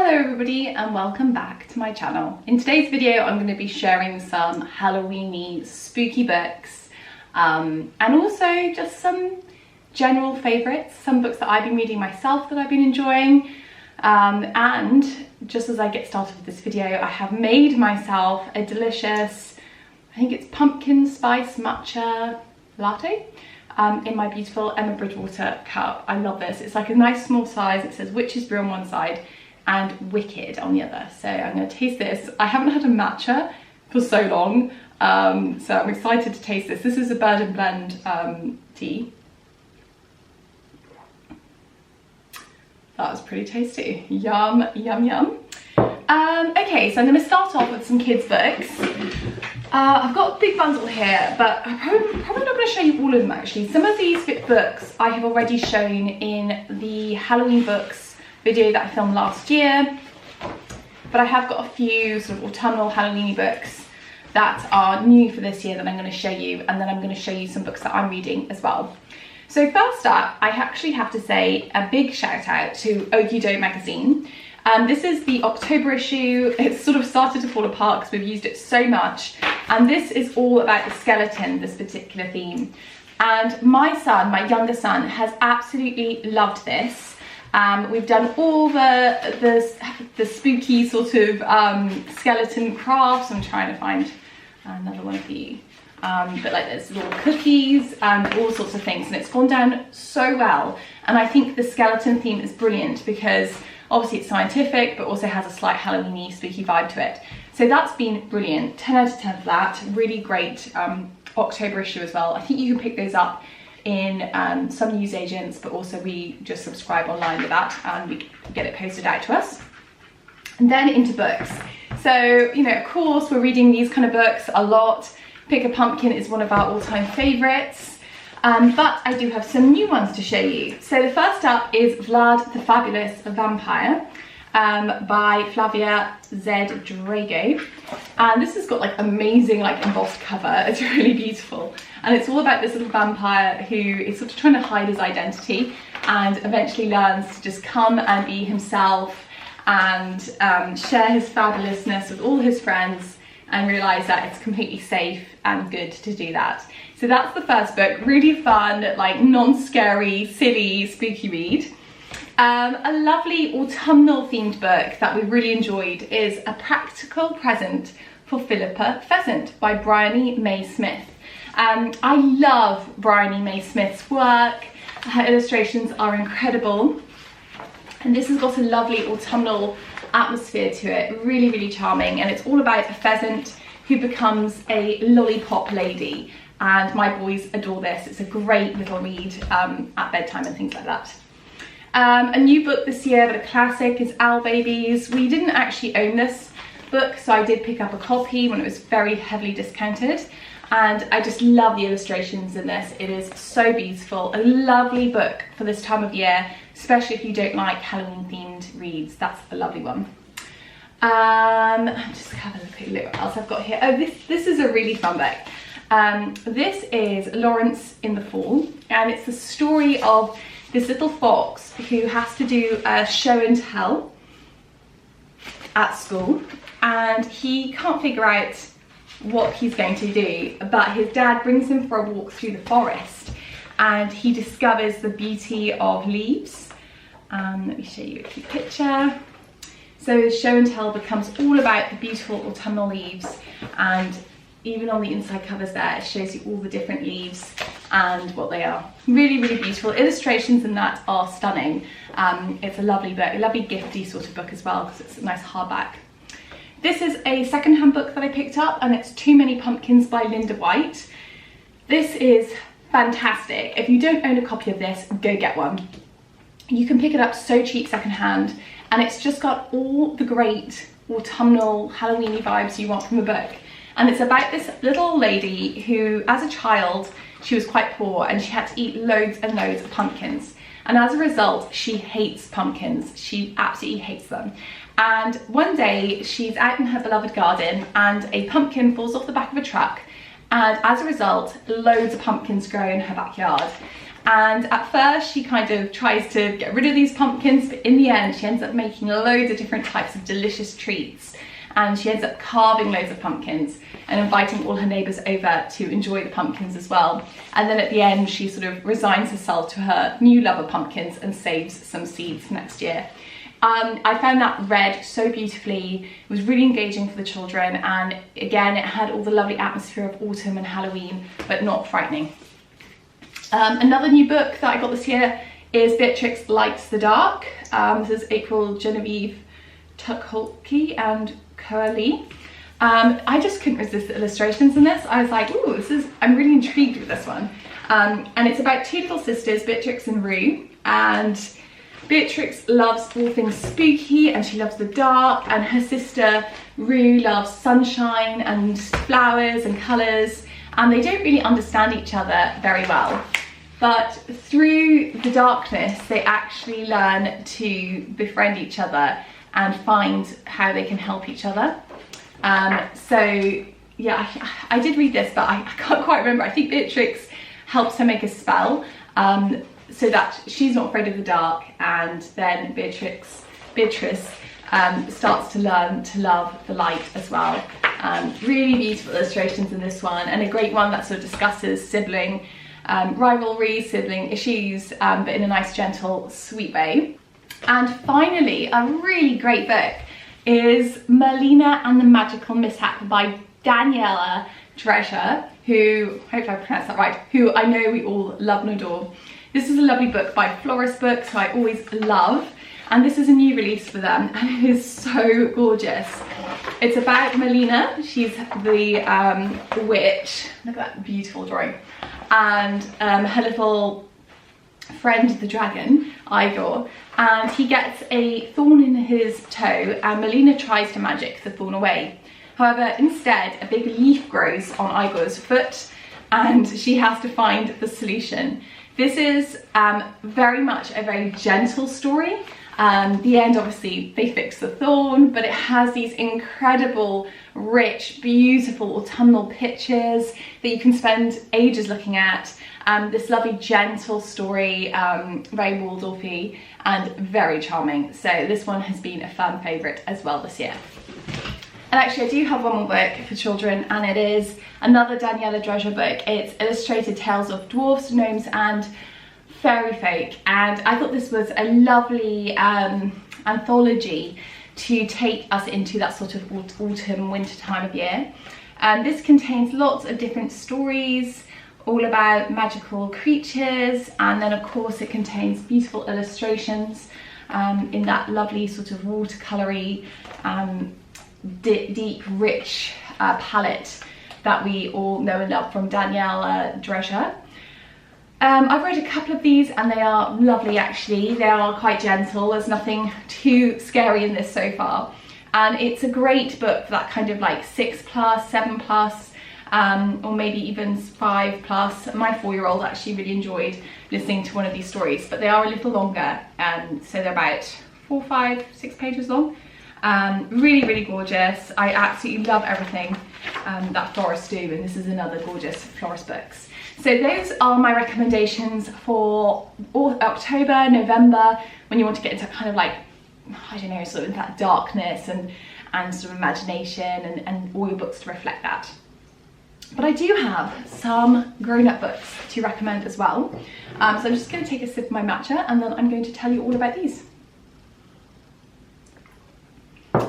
Hello everybody and welcome back to my channel. In today's video I'm going to be sharing some Halloweeny spooky books and also just some general favourites, some books that I've been reading myself that I've been enjoying, and just as I get started with this video I have made myself a delicious, I think it's pumpkin spice matcha latte in my beautiful Emma Bridgewater cup. I love this. It's like a nice small size. It says witch's brew on one side and wicked on the other. So I'm going to taste this. I haven't had a matcha for so long, so I'm excited to taste this. This is a bird and blend tea. That was pretty tasty. Yum, yum, yum. Okay, so I'm going to start off with some kids books. I've got a big bundle here, but I'm probably not going to show you all of them actually. Some of these books I have already shown in the Halloween books video that I filmed last year, but I have got a few sort of autumnal Halloweeny books that are new for this year that I'm going to show you, and then I'm going to show you some books that I'm reading as well. So first up, I actually have to say a big shout out to Okie October magazine. This is the October issue. It's sort of started to fall apart because we've used it so much, and this is all about the skeleton, this particular theme. And my son, my younger son, has absolutely loved this. We've done all the spooky sort of skeleton crafts. I'm trying to find another one of you. But like there's little cookies and all sorts of things, and it's gone down so well. And I think the skeleton theme is brilliant because obviously it's scientific, but also has a slight Halloweeny spooky vibe to it. So that's been brilliant. 10 out of 10 for that. Really great October issue as well. I think you can pick those up in some newsagents, but also we just subscribe online with that and we get it posted out to us. And then into books. So, you know, of course we're reading these kind of books a lot. Pick a Pumpkin is one of our all-time favourites, but I do have some new ones to show you. So the first up is Vlad the Vampire by Flavia Z. Drago, and this has got like amazing like embossed cover. It's really beautiful, and it's all about this little vampire who is sort of trying to hide his identity and eventually learns to just come and be himself and share his fabulousness with all his friends and realise that it's completely safe and good to do that. So that's the first book. Really fun, like non-scary, silly, spooky read. A lovely autumnal themed book that we really enjoyed is A Practical Present for Philippa Pheasant by Bryony May Smith. I love Bryony May Smith's work. Her illustrations are incredible, and this has got a lovely autumnal atmosphere to it. Really, really charming, and it's all about a pheasant who becomes a lollipop lady, and my boys adore this. It's a great little read at bedtime and things like that. A new book this year, but a classic, is Owl Babies. We didn't actually own this book, so I did pick up a copy when it was very heavily discounted, and I just love the illustrations in this. It is so beautiful. A lovely book for this time of year, especially if you don't like Halloween themed reads. That's a lovely one. Just have a quick look what else I've got here. Oh, this is a really fun book. This is Lawrence in the Fall, and it's the story of this little fox who has to do a show and tell at school, and he can't figure out what he's going to do, but his dad brings him for a walk through the forest and he discovers the beauty of leaves. Let me show you a cute picture. So his show and tell becomes all about the beautiful autumnal leaves, and even on the inside covers there, it shows you all the different leaves and what they are. Really, really beautiful. Illustrations in that are stunning. It's a lovely book, a lovely gifty sort of book as well, because it's a nice hardback. This is a second-hand book that I picked up, and it's Too Many Pumpkins by Linda White. This is fantastic. If you don't own a copy of this, go get one. You can pick it up so cheap second-hand, and it's just got all the great autumnal Halloweeny vibes you want from a book. And it's about this little lady who, as a child, she was quite poor and she had to eat loads and loads of pumpkins. And as a result, she hates pumpkins. She absolutely hates them. And one day she's out in her beloved garden and a pumpkin falls off the back of a truck, and as a result, loads of pumpkins grow in her backyard. And at first she kind of tries to get rid of these pumpkins, but in the end she ends up making loads of different types of delicious treats, and she ends up carving loads of pumpkins and inviting all her neighbours over to enjoy the pumpkins as well. And then at the end she sort of resigns herself to her new love of pumpkins and saves some seeds for next year. I found that read so beautifully. It was really engaging for the children, and again it had all the lovely atmosphere of autumn and Halloween, but not frightening. Another new book that I got this year is Beatrice Lights the Dark. This is April Genevieve Tucholke and Coralie. I just couldn't resist the illustrations in this. I was like, ooh, I'm really intrigued with this one. And it's about two little sisters, Beatrice and Rue, and Beatrice loves all things spooky and she loves the dark, and her sister Rue loves sunshine and flowers and colours, and they don't really understand each other very well. But through the darkness, they actually learn to befriend each other and find how they can help each other. So yeah, I did read this, but I can't quite remember. I think Beatrix helps her make a spell so that she's not afraid of the dark, and then Beatrice starts to learn to love the light as well. Really beautiful illustrations in this one, and a great one that sort of discusses sibling rivalry, sibling issues, but in a nice, gentle, sweet way. And finally, a really great book is Melina and the Magical Mishap by Daniela Drescher, who, hopefully I pronounced that right, who I know we all love and adore. This is a lovely book by Florist Books, who I always love, and this is a new release for them, and it is so gorgeous. It's about Melina. She's the witch. Look at that beautiful drawing. And her little friend, the dragon, Igor, and he gets a thorn in his toe, and Melina tries to magic the thorn away. However, instead, a big leaf grows on Igor's foot, and she has to find the solution. This is very much a very gentle story. The end, obviously, they fix the thorn, but it has these incredible, rich, beautiful autumnal pictures that you can spend ages looking at. This lovely, gentle story, very Waldorfy and very charming. So this one has been a fan favourite as well this year. And actually, I do have one more book for children, and it is another Daniela Drescher book. It's Illustrated Tales of Dwarfs, Gnomes and Fairy Folk, and I thought this was a lovely anthology to take us into that sort of autumn, winter time of year. This contains lots of different stories, all about magical creatures, and then of course it contains beautiful illustrations in that lovely sort of watercolory, deep, rich palette that we all know and love from Daniela Drescher. I've read a couple of these and they are lovely actually. They are quite gentle, there's nothing too scary in this so far. And it's a great book for that kind of like 6+, 7+, or maybe even 5+. My 4-year-old actually really enjoyed listening to one of these stories, but they are a little longer, so they're about 4, 5, 6 pages long. Really, really gorgeous. I absolutely love everything that florists do, and this is another gorgeous Florist Books. So those are my recommendations for October, November, when you want to get into kind of like, I don't know, sort of that darkness and sort of imagination and all your books to reflect that. But I do have some grown-up books to recommend as well. So I'm just going to take a sip of my matcha and then I'm going to tell you all about these.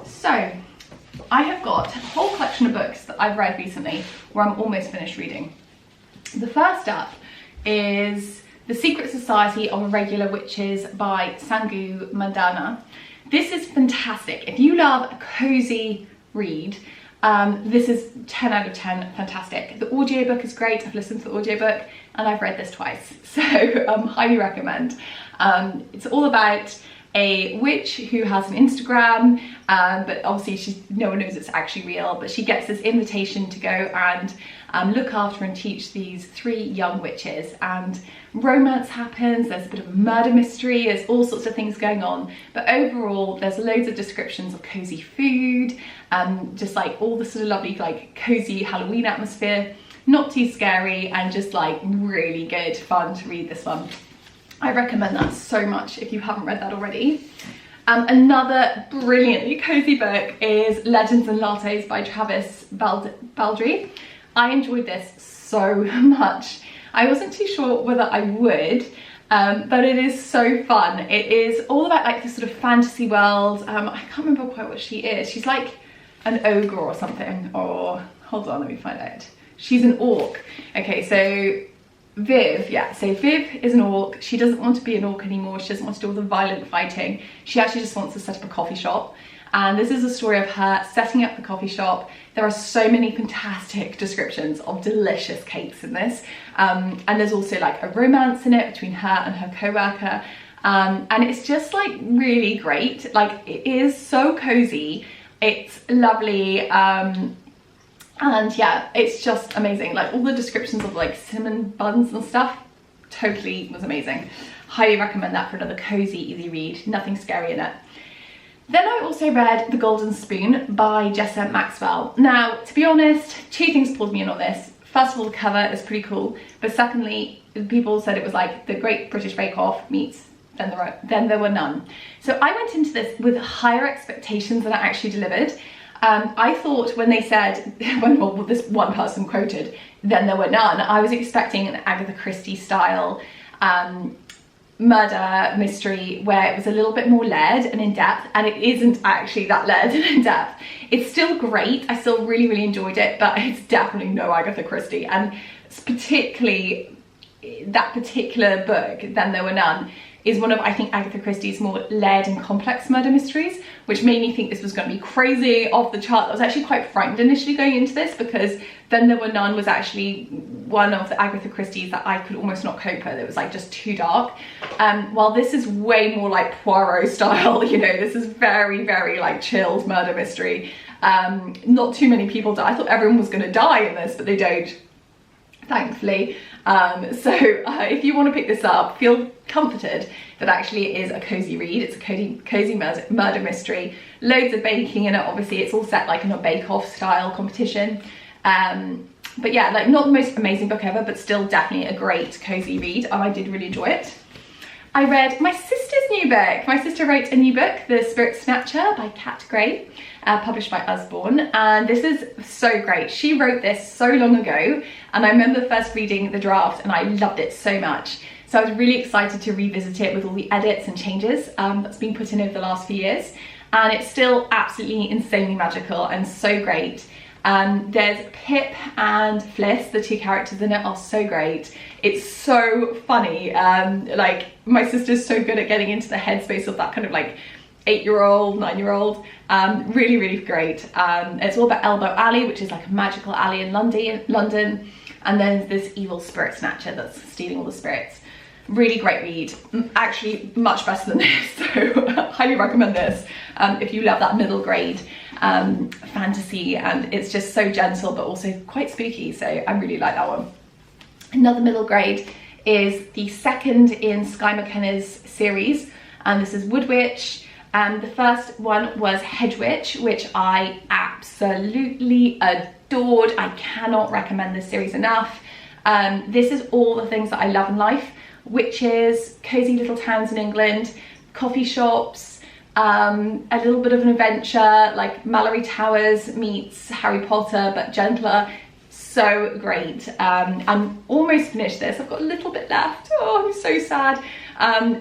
So I have got a whole collection of books that I've read recently where I'm almost finished reading. The first up is The Secret Society of Irregular Witches by Sangu Mandana. This is fantastic. If you love a cozy read, this is 10 out of 10 fantastic. The audiobook is great. I've listened to the audiobook and I've read this twice, so highly recommend. It's all about a witch who has an Instagram, but obviously no one knows it's actually real, but she gets this invitation to go and look after and teach these 3 young witches, and romance happens, there's a bit of a murder mystery, there's all sorts of things going on, but overall there's loads of descriptions of cozy food, just like all the sort of lovely like cozy Halloween atmosphere. not too scary, and just like really good fun to read this one. I recommend that so much if you haven't read that already. Another brilliantly cozy book is Legends and Lattes by Travis Baldry. I enjoyed this so much. I wasn't too sure whether I would, but it is so fun. It is all about like this sort of fantasy world. I can't remember quite what she is. She's like an ogre or something, or hold on, let me find out. She's an orc. Okay, so Viv, yeah, so Viv is an orc. She doesn't want to be an orc anymore. She doesn't want to do all the violent fighting. She actually just wants to set up a coffee shop. And this is a story of her setting up the coffee shop. There are so many fantastic descriptions of delicious cakes in this. And there's also like a romance in it between her and her co-worker. And it's just like really great. Like it is so cozy. It's lovely. And yeah, it's just amazing. Like all the descriptions of like cinnamon buns and stuff, totally was amazing. Highly recommend that for another cozy, easy read. Nothing scary in it. Then I also read The Golden Spoon by Jessa Maxwell. Now, to be honest, two things pulled me in on this. First of all, the cover is pretty cool, but secondly, people said it was like the Great British Bake Off meets Then There Were None. So I went into this with higher expectations than I actually delivered. I thought when they said, well, this one person quoted, Then There Were None, I was expecting an Agatha Christie style murder mystery where it was a little bit more layered and in depth, and it isn't actually that layered and in depth. It's still great. I still really enjoyed it, but it's definitely no Agatha Christie. And particularly that particular book, Then There Were None, is one of, I think, Agatha Christie's more layered and complex murder mysteries, which made me think this was going to be crazy, off the chart. I was actually quite frightened initially going into this, because Then There Were None was actually one of the Agatha Christie's that I could almost not cope with. It was like just too dark. While this is way more like Poirot style, you know, this is very like chilled murder mystery. Not too many people die. I thought everyone was going to die in this, but they don't, thankfully. So if you want to pick this up, feel comforted that actually it is a cozy read. It's a cozy murder mystery. Loads of baking in it. Obviously it's all set like in a bake-off style competition. But yeah, like not the most amazing book ever, but still definitely a great cozy read, and I did really enjoy it. I read my sister's new book. My sister wrote a new book, The Spirit Snatcher by Kat Gray, published by Usborne, and this is so great. She wrote this so long ago, and I remember first reading the draft and I loved it so much. So I was really excited to revisit it with all the edits and changes that's been put in over the last few years, and it's still absolutely insanely magical and so great. There's Pip and Fliss, the two characters in it are so great. It's so funny. Like my sister's so good at getting into the headspace of that kind of like 8-year-old, 9-year-old. Really great. It's all about Elbow Alley, which is like a magical alley in London. And then this evil spirit snatcher that's stealing all the spirits. Really great read. Actually much better than this, so highly recommend this if you love that middle grade fantasy, and it's just so gentle but also quite spooky, so I really like that one. Another middle grade is the second in Skye McKenna's series, and this is Woodwitch. The first one was Hedgewitch, which I absolutely adored. I cannot recommend this series enough. This is all the things that I love in life: witches, cozy little towns in England, coffee shops, a little bit of an adventure, like Mallory Towers meets Harry Potter but gentler. So great. I'm almost finished this. I've got a little bit left. Oh, I'm so sad.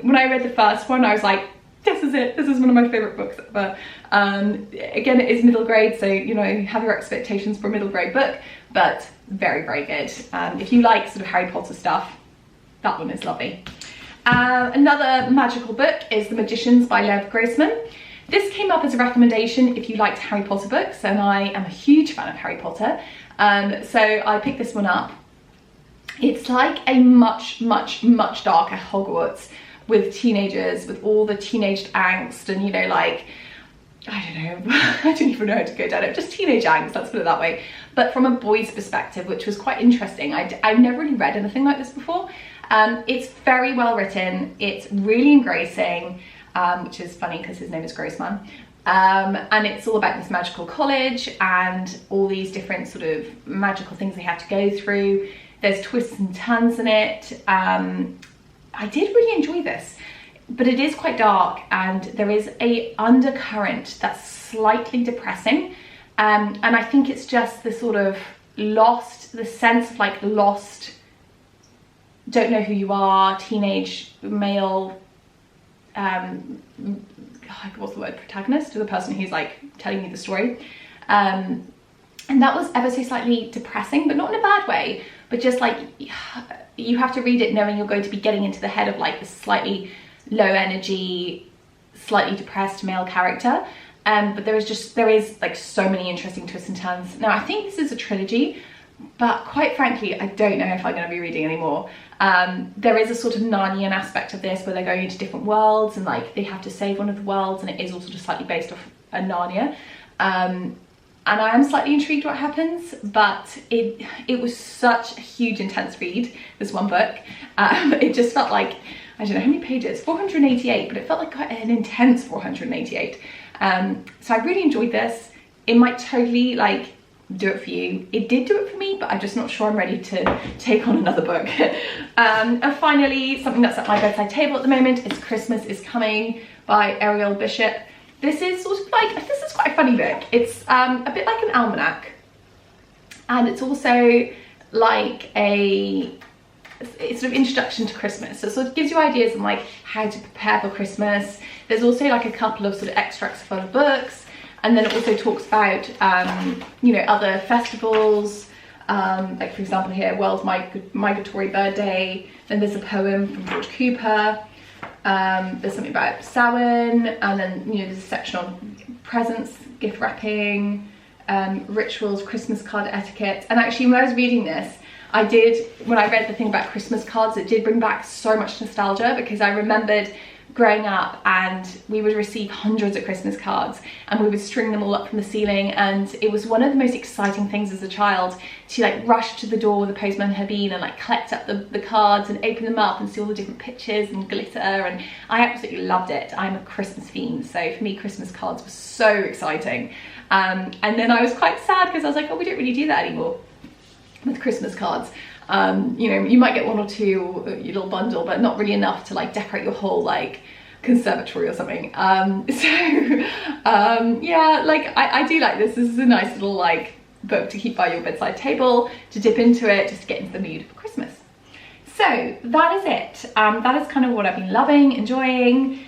When I read the first one, I was like, this is it. This is one of my favorite books ever. Again, it is middle grade, so you know, have your expectations for a middle grade book, but very good. If you like sort of Harry Potter stuff, that one is lovely. Another magical book is The Magicians by Lev Grossman. This came up as a recommendation if you liked Harry Potter books, and I am a huge fan of Harry Potter. So I picked this one up. It's like a much darker Hogwarts, with teenagers, with all the teenage angst, and you know, like, I don't know, I don't even know how to go down it, just teenage angst, let's put it that way, but from a boy's perspective, which was quite interesting. I've never really read anything like this before. It's very well written, it's really engrossing, which is funny because his name is Grossman. And it's all about this magical college and all these different sort of magical things they have to go through. There's twists and turns in it. I did really enjoy this, but it is quite dark and there is a undercurrent that's slightly depressing. And I think it's just the sort of the sense of like lost, don't know who you are, teenage male, what's the word, protagonist, to the person who's like telling you the story. And that was ever so slightly depressing, but not in a bad way, but just like you have to read it knowing you're going to be getting into the head of like this slightly low energy, slightly depressed male character. But there is like so many interesting twists and turns. Now I think this is a trilogy, but quite frankly I don't know if I'm going to be reading anymore. There is a sort of Narnian aspect of this where they're going into different worlds and like they have to save one of the worlds, and it is also just slightly based off a Narnia. And I am slightly intrigued what happens, but it was such a huge intense read, this one book. It just felt like, I don't know how many pages, 488, but it felt like quite an intense 488. So I really enjoyed this. It might totally like do it for you. It did do it for me, but I'm just not sure I'm ready to take on another book. And finally, something that's at my bedside table at the moment is Christmas is Coming by Auriol Bishop. This is sort of like, this is quite a funny book. It's a bit like an almanac, and it's also like it's sort of introduction to Christmas. So it sort of gives you ideas on like how to prepare for Christmas. There's also like a couple of sort of extracts from other books, and then it also talks about you know, other festivals, like for example here, World Migratory Bird Day. Then there's a poem from George Cooper. There's something about Samhain, and then, you know, there's a section on presents, gift wrapping, rituals, Christmas card etiquette. And actually when I was reading this, when I read the thing about Christmas cards, it did bring back so much nostalgia, because I remembered growing up and we would receive hundreds of Christmas cards and we would string them all up from the ceiling, and it was one of the most exciting things as a child to like rush to the door where the postman had been and like collect up the cards and open them up and see all the different pictures and glitter, and I absolutely loved it. I'm a Christmas fiend, so for me Christmas cards were so exciting. And then I was quite sad because I was like, oh, we don't really do that anymore with Christmas cards. You know, you might get one or two, your little bundle, but not really enough to like decorate your whole like conservatory or something. Yeah, like I do like this. This is a nice little like book to keep by your bedside table, to dip into it, just to get into the mood for Christmas. So that is it. That is kind of what I've been loving, enjoying.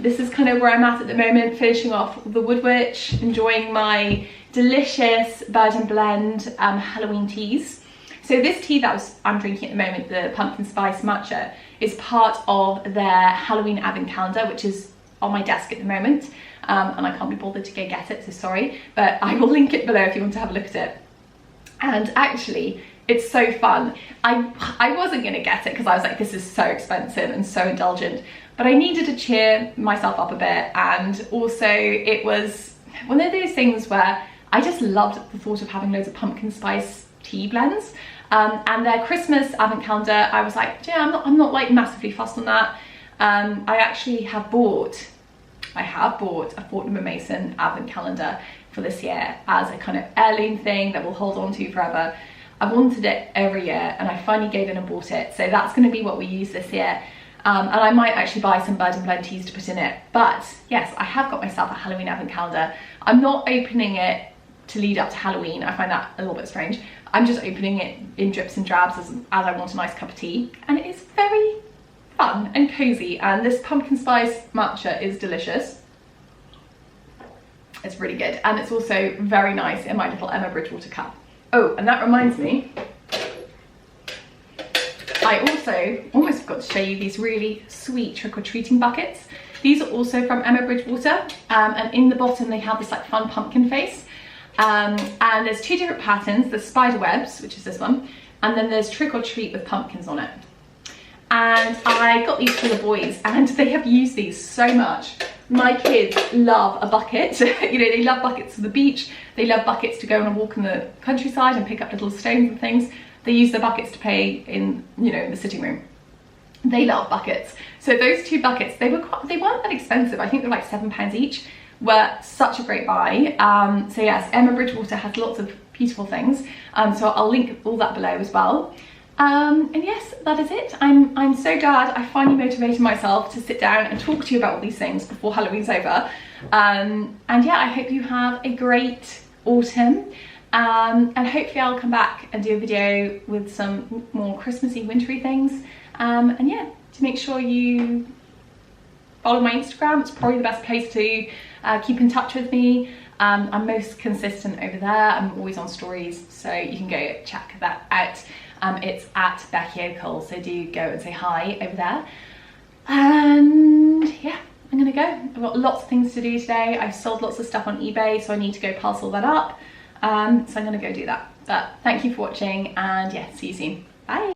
This is kind of where I'm at the moment, finishing off the Woodwitch, enjoying my delicious bird and blend Halloween teas. So this tea that I'm drinking at the moment, the pumpkin spice matcha, is part of their Halloween advent calendar, which is on my desk at the moment. And I can't be bothered to go get it, so sorry, but I will link it below if you want to have a look at it. And actually, it's so fun. I wasn't gonna get it because I was like, this is so expensive and so indulgent, but I needed to cheer myself up a bit. And also it was one of those things where I just loved the thought of having loads of pumpkin spice tea blends. And their Christmas advent calendar, I was like, yeah, I'm not like massively fussed on that. I actually have bought a Fortnum & Mason advent calendar for this year as a kind of heirloom thing that we'll hold on to forever. I've wanted it every year and I finally gave in and bought it. So that's going to be what we use this year. And I might actually buy some bird and blend teas to put in it. But yes, I have got myself a Halloween advent calendar. I'm not opening it to lead up to Halloween. I find that a little bit strange. I'm just opening it in drips and drabs as I want a nice cup of tea. And it is very fun and cozy. And this pumpkin spice matcha is delicious. It's really good. And it's also very nice in my little Emma Bridgewater cup. Oh, and that reminds me, I also almost forgot to show you these really sweet trick-or-treating buckets. These are also from Emma Bridgewater, and in the bottom they have this like fun pumpkin face. And there's two different patterns. There's spider webs, which is this one, and then there's trick or treat with pumpkins on it. And I got these for the boys and they have used these so much. My kids love a bucket. You know, they love buckets for the beach. They love buckets to go on a walk in the countryside and pick up little stones and things. They use the buckets to play in, you know, the sitting room. They love buckets. So those two buckets, they weren't that expensive. I think they're like £7 each. were such a great buy. So yes, Emma Bridgewater has lots of beautiful things, so I'll link all that below as well. And yes, that is it. I'm so glad I finally motivated myself to sit down and talk to you about all these things before Halloween's over. And yeah, I hope you have a great autumn. And hopefully I'll come back and do a video with some more Christmassy, wintry things. And yeah, to make sure you follow my Instagram. It's probably the best place to keep in touch with me. I'm most consistent over there. I'm always on stories, so you can go check that out. It's at Becky October, so do go and say hi over there. And yeah, I'm gonna go. I've got lots of things to do today. I've sold lots of stuff on eBay, so I need to go parcel that up. So I'm gonna go do that. But thank you for watching, and yeah, see you soon. Bye.